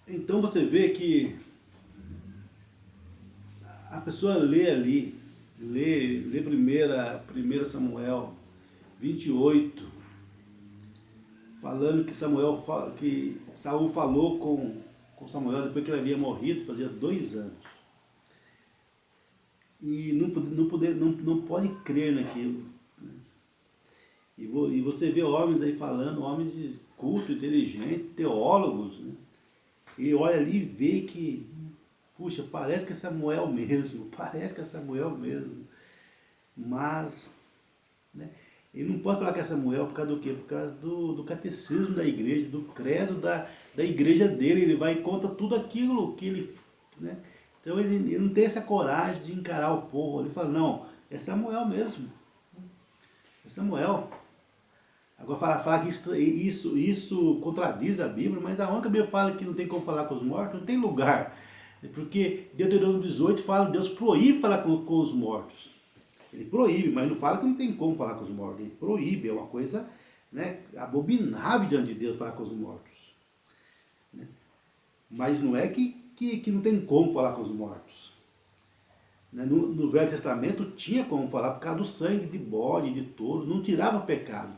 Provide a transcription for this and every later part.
Então você vê que a pessoa lê ali, lê primeira Samuel 28, falando que que Saul falou com Samuel depois que ele havia morrido, fazia 2 anos. E não pode crer naquilo. E você vê homens aí falando, homens de culto, inteligente, teólogos, né? E olha ali e vê que, puxa, parece que é Samuel mesmo, parece que é Samuel mesmo. Mas, né, ele não pode falar que é Samuel por causa do quê? Por causa do catecismo da igreja, do credo da igreja dele. Ele vai e conta tudo aquilo que ele, né? Então ele não tem essa coragem de encarar o povo. Ele fala, não, é Samuel mesmo. É Samuel. Agora falar que isso contradiz a Bíblia, mas aonde que a Bíblia fala que não tem como falar com os mortos? Não tem lugar. Porque Deuteronômio 18 fala, Deus proíbe falar com os mortos. Ele proíbe, mas não fala que não tem como falar com os mortos. Ele proíbe, é uma coisa, né, abominável diante de Deus falar com os mortos. Né? Mas não é que não tem como falar com os mortos. Né? No Velho Testamento tinha como falar por causa do sangue de bode, de touro, não tirava o pecado,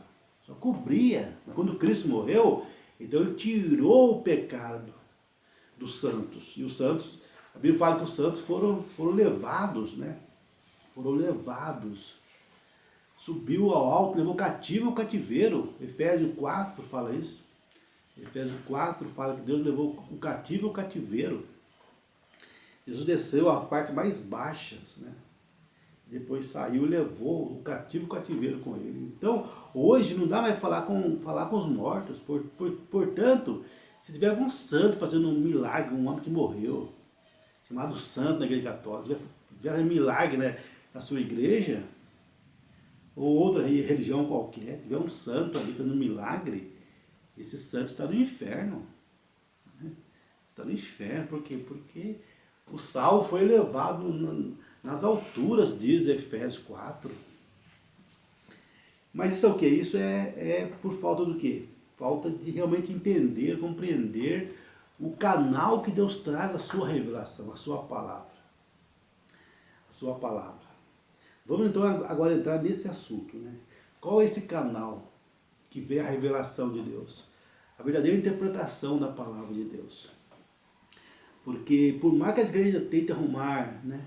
só cobria. Mas quando Cristo morreu, então ele tirou o pecado dos santos. E os santos, a Bíblia fala que os santos foram levados, né? Foram levados. Subiu ao alto, levou cativo o cativeiro. Efésios 4 fala isso. Efésios 4 fala que Deus levou o cativo e o cativeiro. Jesus desceu a parte mais baixas, né? Depois saiu e levou o cativo e o cativeiro com ele. Então, hoje não dá mais falar com os mortos. Portanto, se tiver algum santo fazendo um milagre, um homem que morreu, chamado santo na igreja católica, se tiver um milagre, né, na sua igreja, ou outra religião qualquer, tiver um santo ali fazendo um milagre, esse santo está no inferno. Né? Está no inferno, por quê? Porque o sal foi levado nas alturas, diz Efésios 4. Mas isso é o que? Isso é por falta do quê? Falta de realmente entender, compreender o canal que Deus traz a sua revelação, a sua palavra. A sua palavra. Vamos então agora entrar nesse assunto, né? Qual é esse canal que vê a revelação de Deus? A verdadeira interpretação da palavra de Deus. Porque por mais que as igrejas tentem arrumar, né,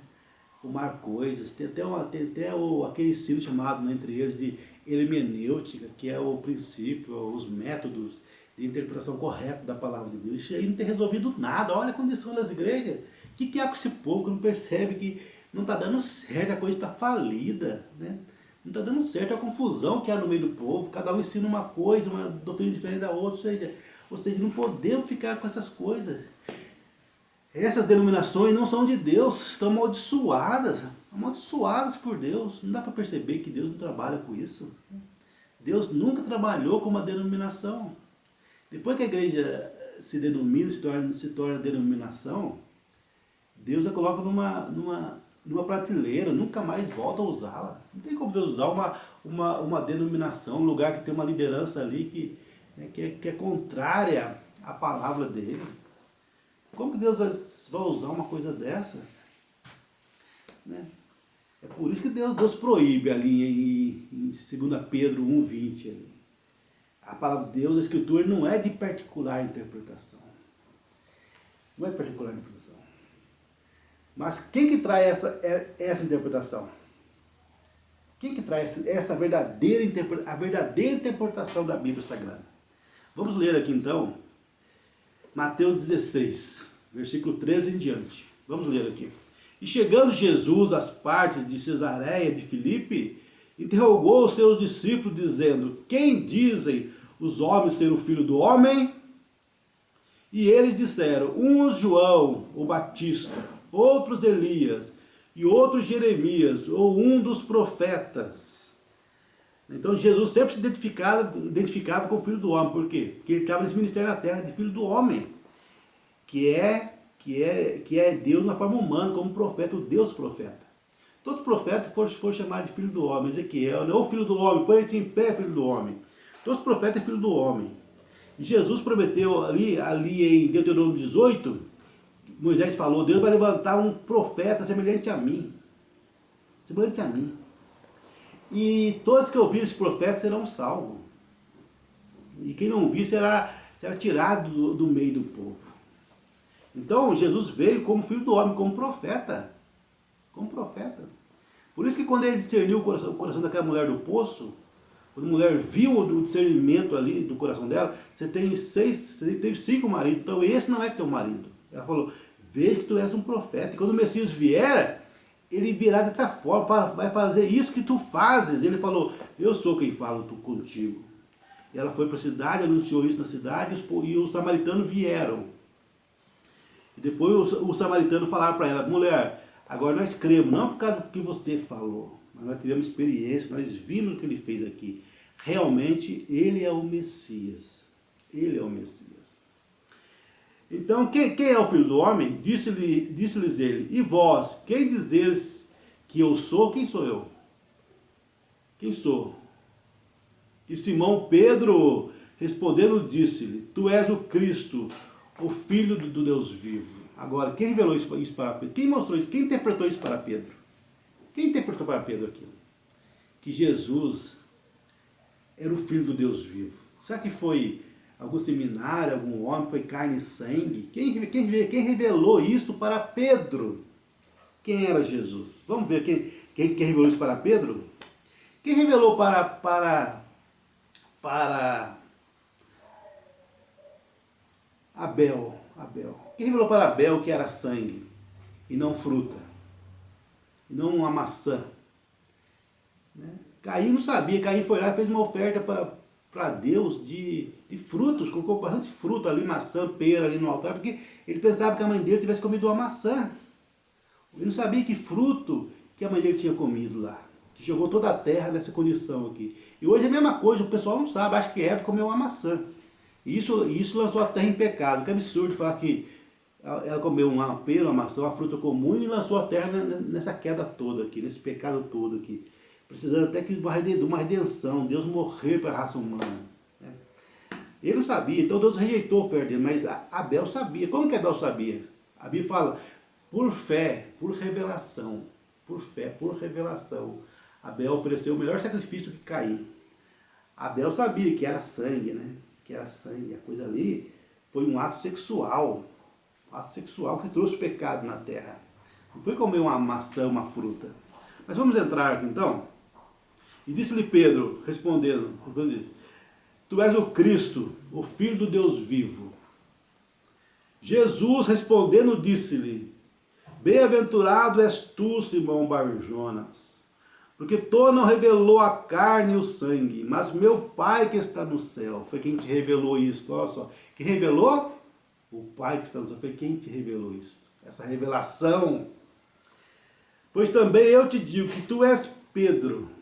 arrumar coisas, tem até aquele ensino chamado, né, entre eles, de hermenêutica, que é o princípio, os métodos de interpretação correta da palavra de Deus. Isso aí não tem resolvido nada. Olha a condição das igrejas. O que é com esse povo que não percebe que não está dando certo, a coisa está falida, né? Não está dando certo, a confusão que há no meio do povo, cada um ensina uma coisa, uma doutrina diferente da outra, ou seja, não podemos ficar com essas coisas. Essas denominações não são de Deus, estão amaldiçoadas por Deus. Não dá para perceber que Deus não trabalha com isso. Deus nunca trabalhou com uma denominação. Depois que a igreja se denomina, se torna denominação, Deus a coloca numa prateleira, nunca mais volta a usá-la. Não tem como Deus usar uma denominação, um lugar que tem uma liderança ali que é contrária à palavra dele. Como que Deus vai usar uma coisa dessa? Né? É por isso que Deus proíbe ali em 2 Pedro 1,20. A palavra de Deus, a Escritura, não é de particular interpretação. Não é de particular interpretação. Mas quem que traz essa interpretação? Quem que traz essa verdadeira interpretação da Bíblia Sagrada? Vamos ler aqui então Mateus 16, versículo 13 em diante. Vamos ler aqui. E chegando Jesus às partes de Cesareia de Filipe, interrogou os seus discípulos, dizendo: Quem dizem os homens ser o Filho do Homem? E eles disseram: uns João, o Batista, outros Elias, e outros Jeremias, ou um dos profetas. Então Jesus sempre se identificava com o Filho do Homem. Por quê? Porque ele estava nesse ministério na terra de Filho do Homem, que é Deus na forma humana, como profeta, o Deus profeta. Todos os profetas foram chamados de Filho do Homem. Ezequiel, não é o Filho do Homem, põe-te em pé, Filho do Homem. Todos os profetas é Filho do Homem. E Jesus prometeu ali em Deuteronômio 18, Moisés falou, Deus vai levantar um profeta semelhante a mim. Semelhante a mim. E todos que ouvirem esse profeta serão salvos. E quem não ouvir será tirado do meio do povo. Então Jesus veio como filho do homem, como profeta. Como profeta. Por isso que quando ele discerniu o coração daquela mulher do poço, quando a mulher viu o discernimento ali do coração dela, você teve 5 maridos, então esse não é teu marido. Ela falou, veja que tu és um profeta. E quando o Messias vier, ele virá dessa forma, vai fazer isso que tu fazes. Ele falou, eu sou quem falo contigo. E ela foi para a cidade, anunciou isso na cidade, e os samaritanos vieram. E depois os samaritanos falaram para ela, mulher, agora nós cremos, não por causa do que você falou, mas nós tivemos experiência, nós vimos o que ele fez aqui. Realmente, ele é o Messias. Ele é o Messias. Então, quem é o Filho do Homem? Disse-lhes ele, e vós, quem dizeres que eu sou? Quem sou eu? Quem sou? E Simão Pedro, respondendo, disse-lhe, tu és o Cristo, o Filho do Deus vivo. Agora, quem revelou isso para Pedro? Quem mostrou isso? Quem interpretou isso para Pedro? Quem interpretou para Pedro aquilo? Que Jesus era o Filho do Deus vivo. Será que foi algum seminário, algum homem, foi carne e sangue? Quem revelou isso para Pedro? Quem era Jesus? Vamos ver quem revelou isso para Pedro? Quem revelou para Abel? Quem revelou para Abel que era sangue e não fruta? E não uma maçã? Né? Caim não sabia, Caim foi lá e fez uma oferta para Deus de frutos, colocou bastante fruta ali, maçã, pera ali no altar, porque ele pensava que a mãe dele tivesse comido uma maçã. Ele não sabia que fruto que a mãe dele tinha comido lá, que jogou toda a terra nessa condição aqui. E hoje é a mesma coisa, o pessoal não sabe, acha que Eva comeu uma maçã. E isso lançou a terra em pecado, que absurdo falar que ela comeu uma pera, uma maçã, uma fruta comum e lançou a terra nessa queda toda aqui, nesse pecado todo aqui. Precisando até que de uma redenção, Deus morrer para a raça humana. Né? Ele não sabia, então Deus rejeitou a oferta dele, mas Abel sabia. Como que Abel sabia? A Bíblia fala, por fé, por revelação. Por fé, por revelação. Abel ofereceu o melhor sacrifício que Caim. Abel sabia que era sangue, né? Que era sangue. A coisa ali foi um ato sexual. Um ato sexual que trouxe pecado na terra. Não foi comer uma maçã, uma fruta. Mas vamos entrar aqui então. E disse-lhe Pedro, respondendo, tu és o Cristo, o Filho do Deus vivo. Jesus respondendo disse-lhe, bem-aventurado és tu, Simão Barjonas, porque tu não revelou a carne e o sangue, mas meu Pai que está no céu. Foi quem te revelou isso, olha só. Quem revelou? O Pai que está no céu. Foi quem te revelou isso. Essa revelação. Pois também eu te digo que tu és Pedro,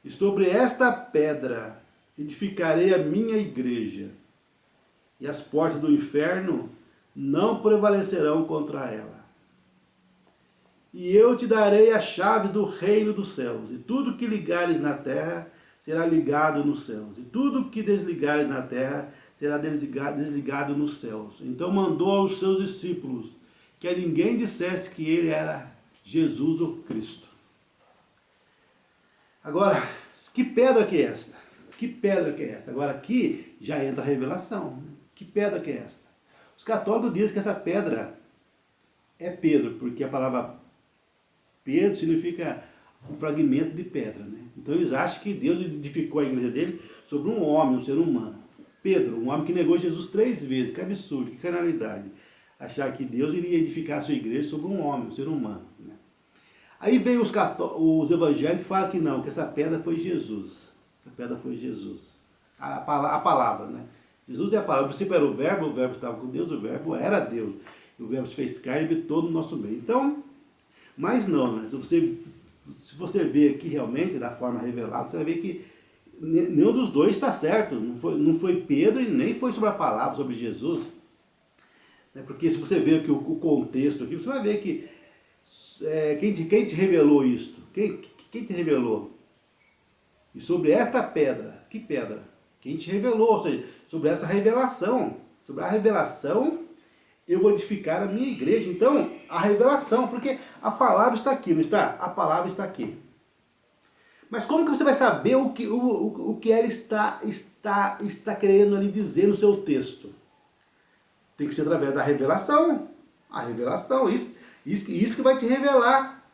e sobre esta pedra edificarei a minha igreja, e as portas do inferno não prevalecerão contra ela. E eu te darei a chave do reino dos céus, e tudo que ligares na terra será ligado nos céus, e tudo que desligares na terra será desligado nos céus. Então mandou aos seus discípulos que a ninguém dissesse que ele era Jesus o Cristo. Agora, que pedra que é esta? Que pedra que é esta? Agora aqui já entra a revelação. Que pedra que é esta? Os católicos dizem que essa pedra é Pedro, porque a palavra Pedro significa um fragmento de pedra. Né? Então eles acham que Deus edificou a igreja dele sobre um homem, um ser humano. Pedro, um homem que negou Jesus 3 vezes. Que absurdo, que carnalidade. Achar que Deus iria edificar a sua igreja sobre um homem, um ser humano. Né? Aí vem os evangélicos que falam que não, que essa pedra foi Jesus. Essa pedra foi Jesus. A palavra, né? Jesus é a palavra. O princípio era o verbo estava com Deus, o verbo era Deus. E o verbo se fez carne e habitou no nosso meio. Então, mas não, né? Se você ver aqui realmente, da forma revelada, você vai ver que nenhum dos dois está certo. Não foi Pedro e nem foi sobre a palavra, sobre Jesus. Porque se você ver aqui o contexto aqui, você vai ver que quem te revelou isto? Quem te revelou? E sobre esta pedra, que pedra? Quem te revelou? Ou seja, sobre essa revelação. Sobre a revelação, eu vou edificar a minha igreja. Então, a revelação, porque a palavra está aqui, não está? A palavra está aqui. Mas como que você vai saber o que ela está querendo ali dizer no seu texto? Tem que ser através da revelação. A revelação, isso que vai te revelar,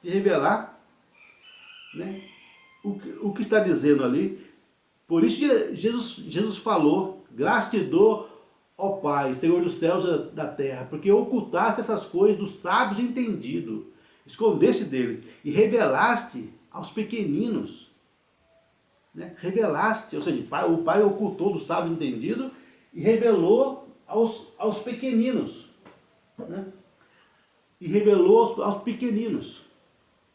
né? O que está dizendo ali. Por isso Jesus falou, graças te dou, ó Pai, Senhor dos céus e da terra, porque ocultaste essas coisas dos sábios entendidos, escondeste deles e revelaste aos pequeninos. Né? Revelaste, ou seja, o Pai ocultou do sábio entendido e revelou aos pequeninos. Né? E revelou aos pequeninos.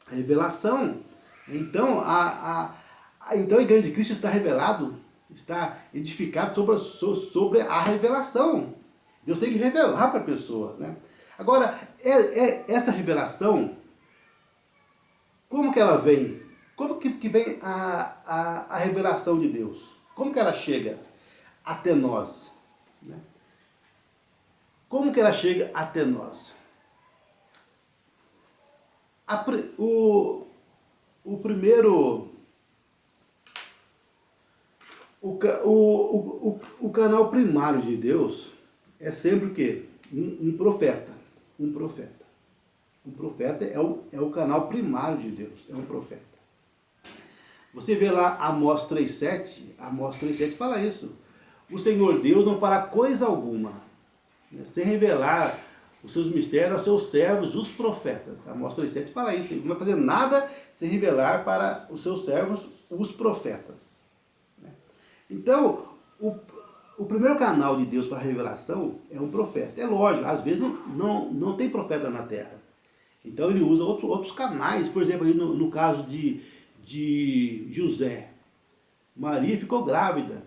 A revelação. Então, então a igreja de Cristo está revelado, está edificado sobre a revelação. Deus tem que revelar para a pessoa. Né? Agora, essa revelação, como que ela vem? Como que vem a revelação de Deus? Como que ela chega até nós? Né? Como que ela chega até nós? O primeiro... O canal primário de Deus é sempre o quê? Um profeta. Um profeta. Um profeta é o canal primário de Deus, é um profeta. Você vê lá Amós 3,7, Amós 3,7 fala isso. O Senhor Deus não fará coisa alguma, né, sem revelar os seus mistérios aos seus servos, os profetas. Amós 3,7 fala isso. Ele não vai fazer nada sem revelar para os seus servos, os profetas. Então, o primeiro canal de Deus para a revelação é um profeta. É lógico, às vezes não tem profeta na terra. Então ele usa outros canais. Por exemplo, ali no caso de José, Maria ficou grávida.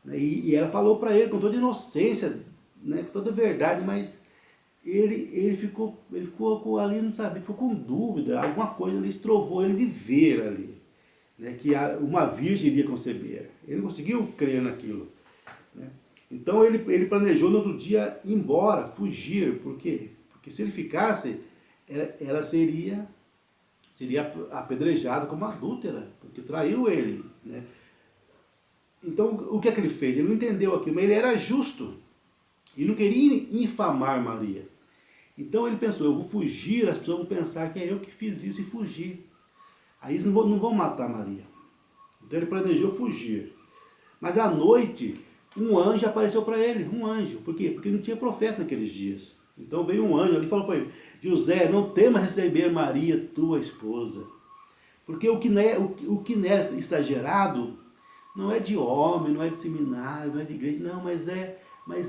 Né, e ela falou para ele com toda inocência, né, com toda verdade, mas ele ficou ali, não sabe, ficou com dúvida. Alguma coisa ali estrovou ele de ver ali. Né, que uma virgem iria conceber. Ele não conseguiu crer naquilo. Né? Então ele planejou no outro dia ir embora, fugir. Por quê? Porque se ele ficasse, ela seria apedrejada como adúltera, porque traiu ele. Né? Então o que é que ele fez? Ele não entendeu aquilo, mas ele era justo. E não queria infamar Maria. Então ele pensou, eu vou fugir, as pessoas vão pensar que é eu que fiz isso e fugir. Aí eles não vão matar Maria. Então ele planejou fugir. Mas à noite, um anjo apareceu para ele. Um anjo. Por quê? Porque não tinha profeta naqueles dias. Então veio um anjo ali e falou para ele, José, não temas receber Maria, tua esposa. Porque o que nela está gerado não é de homem, não é de seminário, não é de igreja. Não, mas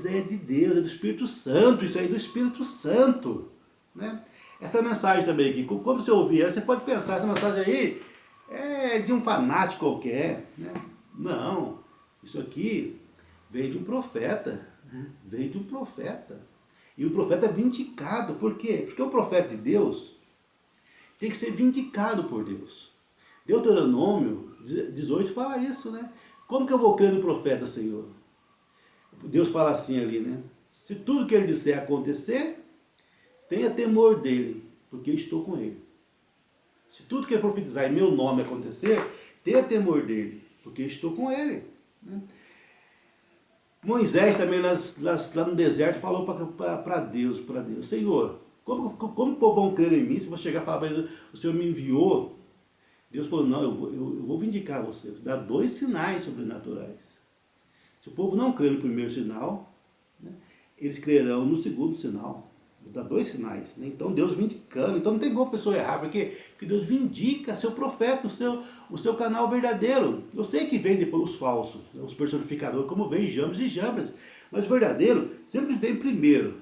é de Deus, é do Espírito Santo. Isso aí é do Espírito Santo. Né? Essa mensagem também aqui, como você ouvir ela, você pode pensar, essa mensagem aí é de um fanático qualquer. Né? Não, isso aqui veio de um profeta. Né? Veio de um profeta. E o profeta é vindicado. Por quê? Porque o profeta de Deus tem que ser vindicado por Deus. Deuteronômio 18 fala isso, né? Como que eu vou crer no profeta, Senhor? Deus fala assim ali, né? Se tudo que ele disser acontecer, tenha temor dele, porque eu estou com ele. Se tudo que ele profetizar em meu nome acontecer, tenha temor dele, porque eu estou com ele. Né? Moisés também lá no deserto falou para Deus, Senhor, como o povo vão crer em mim? Se eu vou chegar e falar, mas o Senhor me enviou. Deus falou, não, eu vou vindicar você, vou dar 2 sinais sobrenaturais. Se o povo não crer no primeiro sinal, né, eles crerão no segundo sinal. Vou dar 2 sinais. Né? Então Deus vindicando. Então não tem como a pessoa errar, porque Deus vindica seu profeta, o seu canal verdadeiro. Eu sei que vem depois os falsos, os personificadores, como vem Jambres e Jambres, mas o verdadeiro sempre vem primeiro.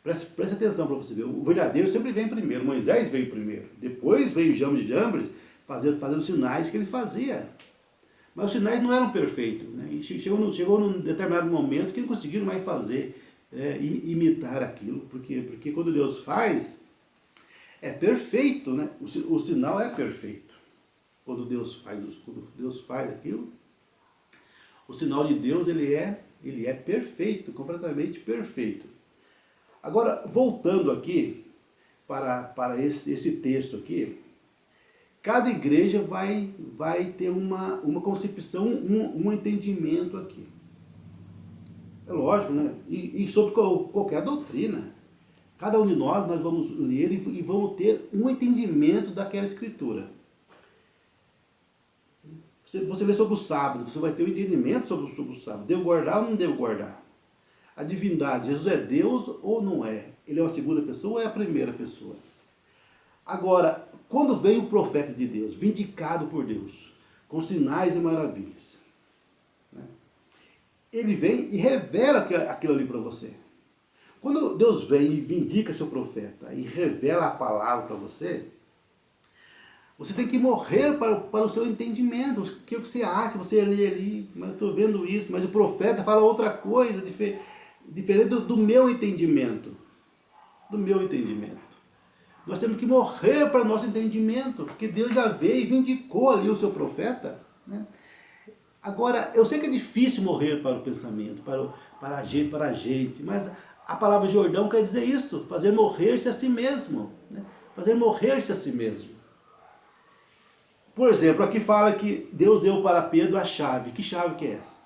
Preste atenção para você ver, o verdadeiro sempre vem primeiro. Moisés veio primeiro, depois veio Jambres e Jambres, fazendo sinais que ele fazia. Mas os sinais não eram perfeitos. Né? E chegou num determinado momento que não conseguiram mais fazer, imitar aquilo. Porque quando Deus faz, é perfeito. Né? O sinal é perfeito. Quando Deus faz aquilo. O sinal de Deus, ele é perfeito, completamente perfeito. Agora, voltando aqui para esse texto aqui, cada igreja vai ter uma concepção, um entendimento aqui. É lógico, né? E sobre qualquer doutrina. Cada um de nós vamos ler e vamos ter um entendimento daquela escritura. Você lê sobre o sábado, você vai ter um entendimento sobre o sábado. Devo guardar ou não devo guardar? A divindade, Jesus é Deus ou não é? Ele é uma segunda pessoa ou é a primeira pessoa? Agora, quando vem o profeta de Deus, vindicado por Deus, com sinais e maravilhas, né? Ele vem e revela aquilo ali para você. Quando Deus vem e vindica seu profeta e revela a palavra para você, você tem que morrer para o seu entendimento. O que você acha? Você lê ali, mas eu estou vendo isso, mas o profeta fala outra coisa, diferente do meu entendimento. Do meu entendimento. Nós temos que morrer para o nosso entendimento, porque Deus já veio e vindicou ali o seu profeta, né? Agora, eu sei que é difícil morrer para o pensamento, para a gente, mas a palavra Jordão quer dizer isso, fazer morrer-se a si mesmo, né? Fazer morrer-se a si mesmo. Por exemplo, aqui fala que Deus deu para Pedro a chave. Que chave que é essa?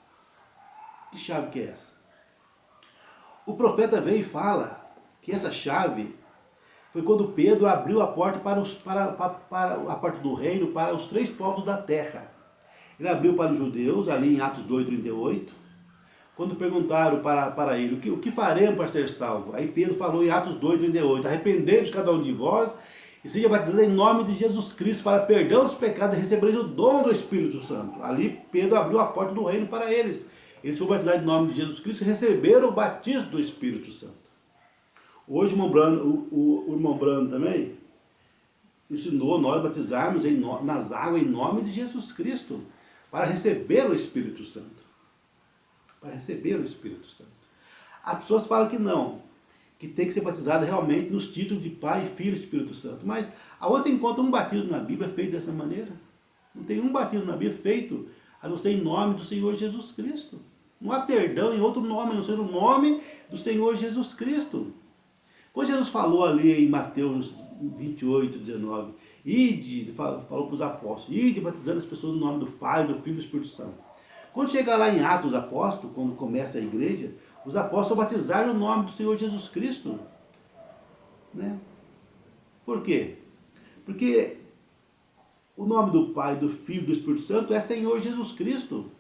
Que chave que é essa? O profeta vem e fala que essa chave foi quando Pedro abriu a porta para a porta do reino para os 3 povos da terra. Ele abriu para os judeus, ali em Atos 2:38, quando perguntaram para ele, o que faremos para ser salvo? Aí Pedro falou em Atos 2:38, arrependei-vos cada um de vós e seja batizado em nome de Jesus Cristo para perdão dos pecados e recebereis o dom do Espírito Santo. Ali Pedro abriu a porta do reino para eles. Eles foram batizados em nome de Jesus Cristo e receberam o batismo do Espírito Santo. Hoje o irmão Brando também ensinou nós batizarmos nas águas em nome de Jesus Cristo, para receber o Espírito Santo. Para receber o Espírito Santo. As pessoas falam que não, que tem que ser batizado realmente nos títulos de Pai, Filho e Espírito Santo. Mas aonde você encontra um batismo na Bíblia feito dessa maneira? Não tem um batismo na Bíblia feito a não ser em nome do Senhor Jesus Cristo. Não há perdão em outro nome, a não ser o nome do Senhor Jesus Cristo. Quando Jesus falou ali em Mateus 28:19, ide, falou para os apóstolos, ide batizando as pessoas no nome do Pai, do Filho e do Espírito Santo. Quando chega lá em Atos dos Apóstolos, quando começa a igreja, os apóstolos batizaram no nome do Senhor Jesus Cristo. Né? Por quê? Porque o nome do Pai, do Filho e do Espírito Santo é Senhor Jesus Cristo.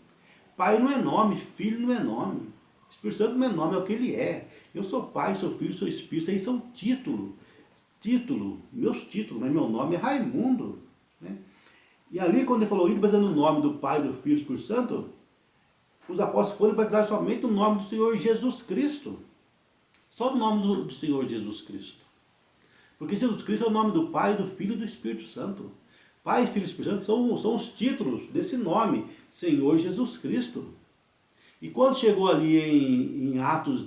Pai não é nome, Filho não é nome, Espírito Santo não é nome, é o que ele é. Eu sou Pai, sou Filho, sou Espírito, isso aí são títulos. Meus títulos, mas meu nome é Raimundo. Né? E ali, quando ele falou, indo batizando no nome do Pai, do Filho e do Espírito Santo, os apóstolos foram batizar somente no nome do Senhor Jesus Cristo. Só no nome do Senhor Jesus Cristo. Porque Jesus Cristo é o nome do Pai, do Filho e do Espírito Santo. Pai, Filho e Espírito Santo são os títulos desse nome, Senhor Jesus Cristo. E quando chegou ali em Atos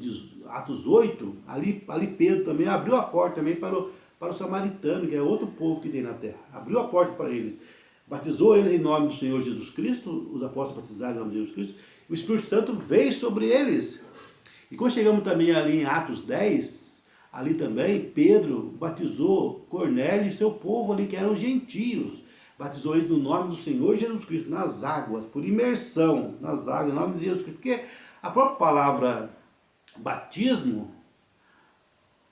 8, ali Pedro também abriu a porta também para o samaritano, que é outro povo que tem na terra. Abriu a porta para eles. Batizou eles em nome do Senhor Jesus Cristo, os apóstolos batizaram em nome de Jesus Cristo. O Espírito Santo veio sobre eles. E quando chegamos também ali em Atos 10, ali também Pedro batizou Cornélio e seu povo ali, que eram gentios. Batizou eles no nome do Senhor Jesus Cristo, nas águas, por imersão, nas águas, em nome de Jesus Cristo. Porque a própria palavra batismo,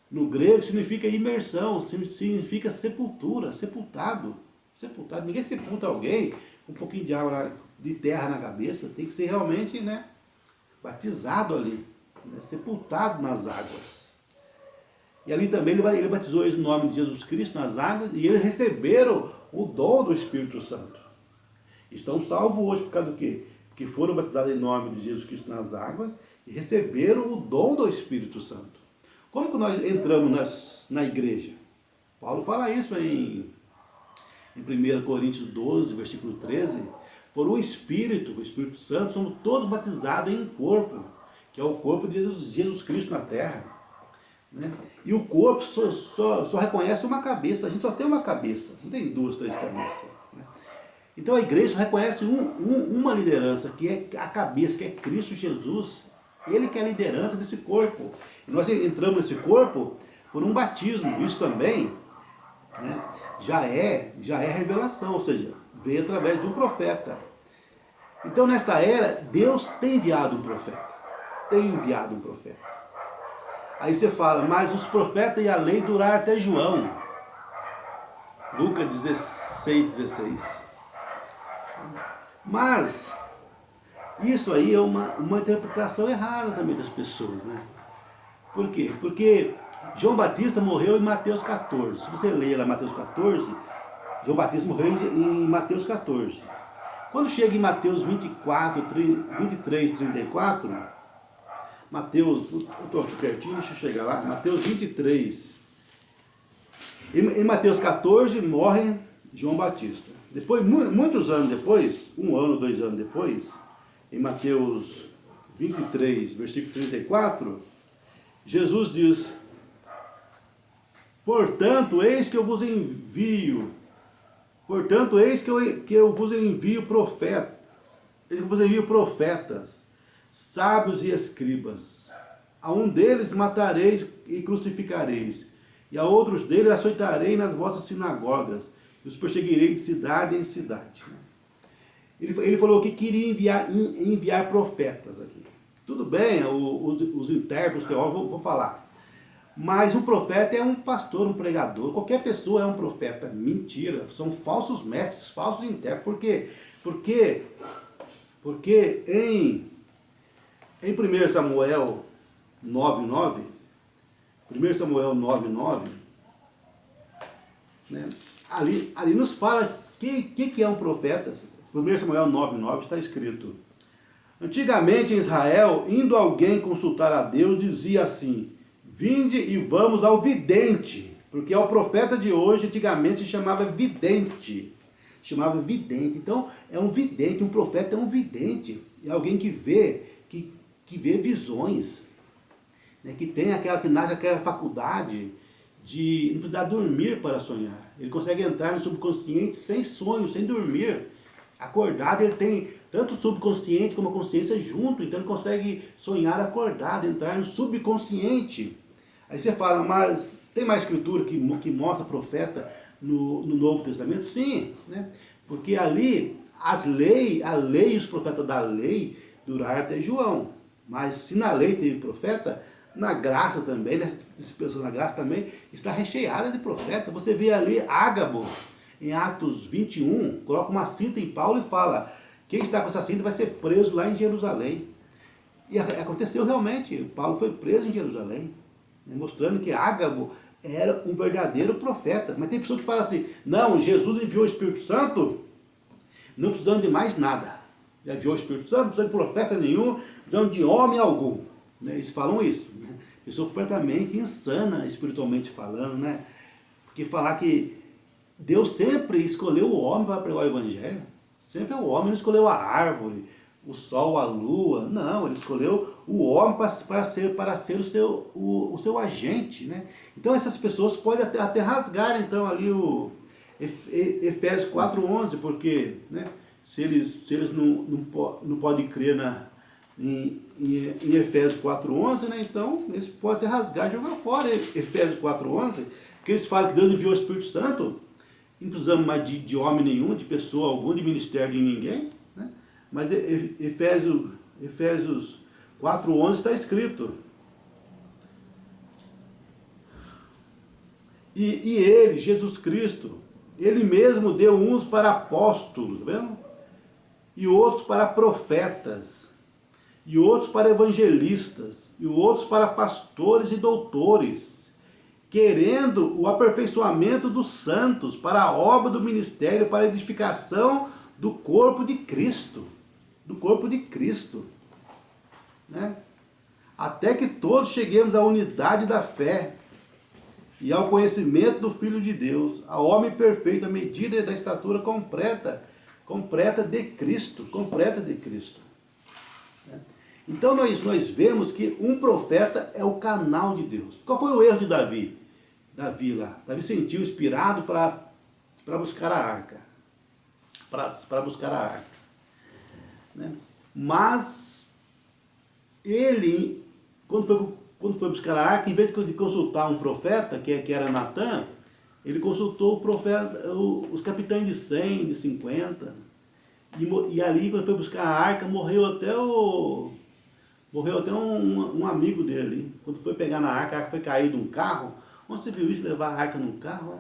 no grego, significa imersão, significa sepultura, sepultado. Sepultado. Ninguém sepulta alguém com um pouquinho de água, de terra na cabeça, tem que ser realmente, né, batizado ali, né, sepultado nas águas. E ali também ele batizou eles no nome de Jesus Cristo nas águas, e eles receberam o dom do Espírito Santo. Estão salvos hoje por causa do quê? Porque foram batizados em nome de Jesus Cristo nas águas e receberam o dom do Espírito Santo. Como que nós entramos na igreja? Paulo fala isso em 1 Coríntios 12, versículo 13. Por um Espírito, o Espírito Santo, somos todos batizados em um corpo, que é o corpo de Jesus Cristo na terra. Né? E o corpo só reconhece uma cabeça. A gente só tem uma cabeça, não tem 2, 3 cabeças. Né? Então a igreja reconhece uma liderança, que é a cabeça, que é Cristo Jesus. Ele que é a liderança desse corpo. E nós entramos nesse corpo por um batismo. Isso também, né, já é revelação, ou seja, veio através de um profeta. Então nesta era, Deus tem enviado um profeta. Tem enviado um profeta. Aí você fala, mas os profetas e a lei duraram até João. Lucas 16. Mas isso aí é uma interpretação errada também das pessoas, né? Por quê? Porque João Batista morreu em Mateus 14. Se você ler lá Mateus 14, João Batista morreu em Mateus 14. Quando chega em Mateus 23, 34, Mateus, eu estou aqui pertinho, deixa eu chegar lá, Mateus 23. Em Mateus 14 morre João Batista. Depois, muitos anos depois, 1 ano, 2 anos depois, em Mateus 23, versículo 34, Jesus diz, portanto, eis que eu vos envio profetas, sábios e escribas. A um deles matareis e crucificareis, e a outros deles açoitarei nas vossas sinagogas, e os perseguirei de cidade em cidade. Ele falou que queria enviar profetas aqui. Tudo bem, os intérpretes, os teólogos, vou falar. Mas um profeta é um pastor, um pregador. Qualquer pessoa é um profeta. Mentira, são falsos mestres, falsos intérpretes. Por quê? Porque em 1 Samuel 9:9, 1 Samuel 9:9, né, ali nos fala que é um profeta. 1 Samuel 9:9 está escrito, antigamente em Israel, indo alguém consultar a Deus, dizia assim, vinde e vamos ao vidente, porque é o profeta de hoje, antigamente se chamava vidente. Então, é um vidente, um profeta é um vidente. É alguém que vê visões, né? Que nasce aquela faculdade de não precisar dormir para sonhar. Ele consegue entrar no subconsciente sem sonho, sem dormir. Acordado, ele tem tanto o subconsciente como a consciência junto, então ele consegue sonhar acordado, entrar no subconsciente. Aí você fala, mas tem mais escritura que mostra profeta no Novo Testamento? Sim, né? Porque ali a lei e os profetas da lei duraram até João. Mas se na lei teve profeta, na graça também, nessa dispersão na graça também, está recheada de profeta. Você vê ali Ágabo, em Atos 21, coloca uma cinta em Paulo e fala, quem está com essa cinta vai ser preso lá em Jerusalém. E aconteceu realmente, Paulo foi preso em Jerusalém, mostrando que Ágabo era um verdadeiro profeta. Mas tem pessoa que fala assim, não, Jesus enviou o Espírito Santo, não precisando de mais nada. Já enviou o Espírito Santo, não precisando de profeta nenhum, não precisando de homem algum. Eles falam isso. Pessoa completamente insana, espiritualmente falando, né? Porque falar que Deus sempre escolheu o homem para pregar o Evangelho. Sempre o homem, não escolheu a árvore, o sol, a lua. Não, ele escolheu o homem para ser o seu agente, né? Então essas pessoas podem até rasgar então ali o Efésios 4:11, porque, né, se eles não podem crer em Efésios 4:11, né, então eles podem até rasgar e jogar fora Efésios 4:11, porque eles falam que Deus enviou o Espírito Santo, não precisamos mais de homem nenhum, de pessoa alguma, de ministério de ninguém, né? Mas Efésios 4:11 está escrito, e ele, Jesus Cristo, ele mesmo deu uns para apóstolos, tá vendo? E outros para profetas, e outros para evangelistas, e outros para pastores e doutores, querendo o aperfeiçoamento dos santos para a obra do ministério, para a edificação do corpo de Cristo. Do corpo de Cristo. Né? Até que todos cheguemos à unidade da fé e ao conhecimento do Filho de Deus, ao homem perfeito, à medida da estatura completa de Cristo. Completa de Cristo. Então nós vemos que um profeta é o canal de Deus. Qual foi o erro de Davi? Davi sentiu inspirado para buscar a arca. para buscar a arca. Né? Mas ele, quando foi buscar a arca, em vez de consultar um profeta, que era Natã, ele consultou o profeta, os capitães de 100, de 50. E ali, quando foi buscar a arca, morreu até um amigo dele. Quando foi pegar na arca, a arca foi cair de um carro. Onde você viu isso, levar a arca num carro?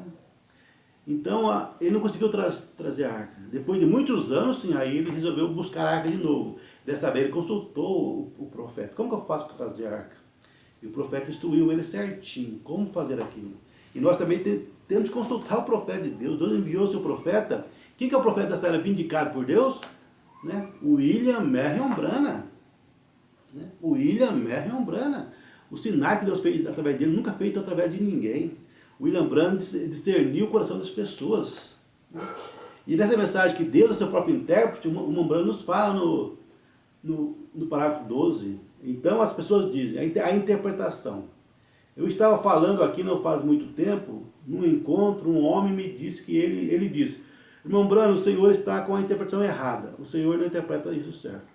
Então, ele não conseguiu trazer a arca. Depois de muitos anos, sim, aí ele resolveu buscar a arca de novo. Dessa vez ele consultou o profeta. Como que eu faço para trazer a arca? E o profeta instruiu ele certinho, como fazer aquilo. E nós também temos que consultar o profeta de Deus. Deus enviou o seu profeta. Quem que é o profeta dessa era vindicado por Deus? Né? William Marion Branham. Né? William Marion Branham. O sinal que Deus fez através dele nunca feito através de ninguém. William Branham discerniu o coração das pessoas. Né? E nessa mensagem que Deus é seu próprio intérprete, o William Branham nos fala no parágrafo 12. Então as pessoas dizem, a interpretação. Eu estava falando aqui não faz muito tempo, num encontro, um homem me disse que ele disse: irmão Branham, o senhor está com a interpretação errada, o senhor não interpreta isso certo.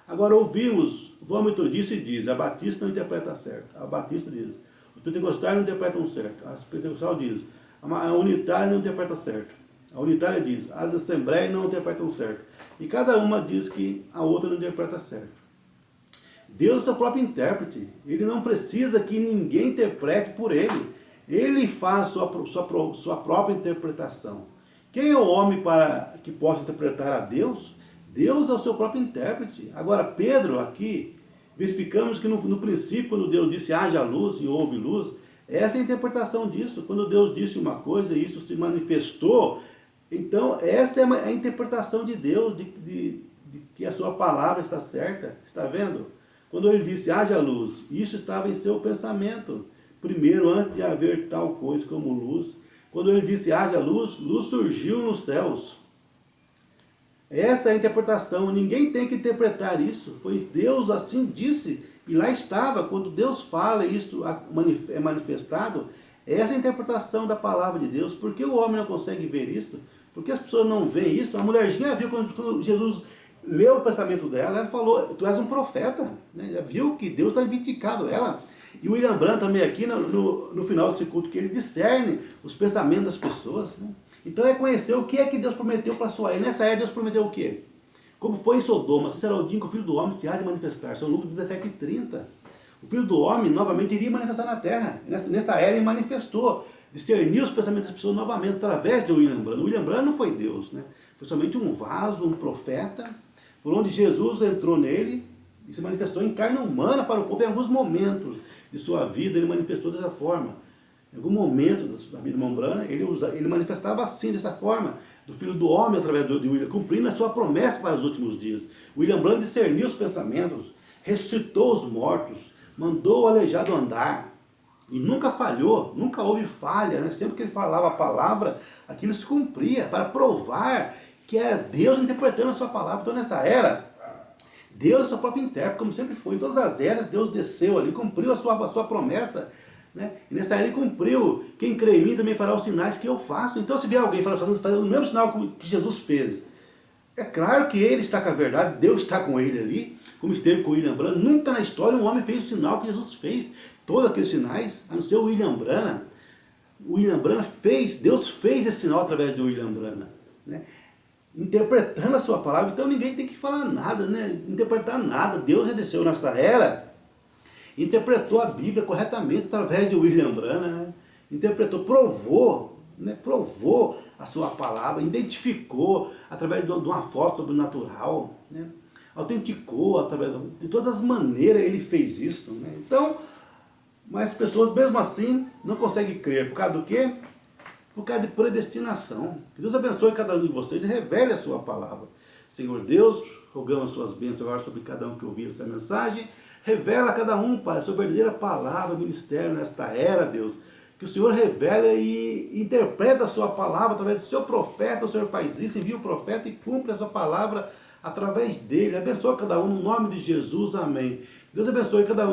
Agora ouvimos, o metodista diz, a batista não interpreta certo, a batista diz, os pentecostais não interpretam certo, a pentecostal diz, a unitária não interpreta certo, a unitária diz, as assembleias não interpretam certo, e cada uma diz que a outra não interpreta certo. Deus é o seu próprio intérprete, ele não precisa que ninguém interprete por ele, ele faz sua própria interpretação. Quem é o homem para que possa interpretar a Deus? Deus é o seu próprio intérprete. Agora, Pedro, aqui, verificamos que no princípio, quando Deus disse haja luz e houve luz, essa é a interpretação disso. Quando Deus disse uma coisa e isso se manifestou, então essa é a interpretação de Deus, de que a sua palavra está certa. Está vendo? Quando ele disse haja luz, isso estava em seu pensamento. Primeiro, antes de haver tal coisa como luz. Quando ele disse haja luz, luz surgiu nos céus. Essa é a interpretação. Ninguém tem que interpretar isso, pois Deus assim disse, e lá estava. Quando Deus fala e isso é manifestado, essa é a interpretação da palavra de Deus. Por que o homem não consegue ver isso? Por que as pessoas não veem isso? A mulherzinha viu quando Jesus leu o pensamento dela, ela falou, tu és um profeta, né? Já viu que Deus está vindicado ela. E o William Branham também aqui no final desse culto, que ele discerne os pensamentos das pessoas. Né? Então é conhecer o que é que Deus prometeu para a sua era. Nessa era Deus prometeu o quê? Como foi em Sodoma, assim será o dia que o Filho do Homem se há de manifestar. São Lucas 17:30. O Filho do Homem novamente iria manifestar na terra. Nessa era ele manifestou, discerniu os pensamentos das pessoas novamente através de William Branham. O William Branham não foi Deus, né? Foi somente um vaso, um profeta, por onde Jesus entrou nele e se manifestou em carne humana para o povo em alguns momentos de sua vida. Ele manifestou dessa forma. Em algum momento da vida de irmão Branham, ele manifestava assim, dessa forma, do Filho do Homem através de William, cumprindo a sua promessa para os últimos dias. William Branham discerniu os pensamentos, ressuscitou os mortos, mandou o aleijado andar, e nunca falhou, nunca houve falha, né? Sempre que ele falava a palavra, aquilo se cumpria, para provar que era Deus interpretando a sua palavra. Então nessa era, Deus é o seu próprio intérprete, como sempre foi. Em todas as eras, Deus desceu ali, cumpriu a sua promessa. Né? E nessa era ele cumpriu. Quem crê em mim também fará os sinais que eu faço. Então se vier alguém fazendo o mesmo sinal que Jesus fez, é claro que ele está com a verdade, Deus está com ele ali, como esteve com o William Branham. Nunca na história um homem fez o sinal que Jesus fez. Todos aqueles sinais, a não ser o William Branham. O William Branham fez, Deus fez esse sinal através do William Branham. Né? Interpretando a sua palavra. Então ninguém tem que falar nada, né? Interpretar nada. Deus já desceu nessa era, interpretou a Bíblia corretamente através de William Branham, né? Interpretou, provou, né? Provou a sua palavra, identificou através de uma força sobrenatural, né? Autenticou através de todas as maneiras ele fez isso, né? Então, mas as pessoas mesmo assim não conseguem crer. Por causa do quê? Por causa de predestinação. Que Deus abençoe cada um de vocês e revele a sua palavra. Senhor Deus, rogamos as suas bênçãos agora sobre cada um que ouvir essa mensagem. Revela a cada um, Pai, a sua verdadeira palavra, ministério nesta era, Deus. Que o Senhor revele e interprete a sua palavra através do seu profeta. O Senhor faz isso, envia o profeta e cumpre a sua palavra através dele. Abençoe cada um no nome de Jesus. Amém. Deus abençoe cada um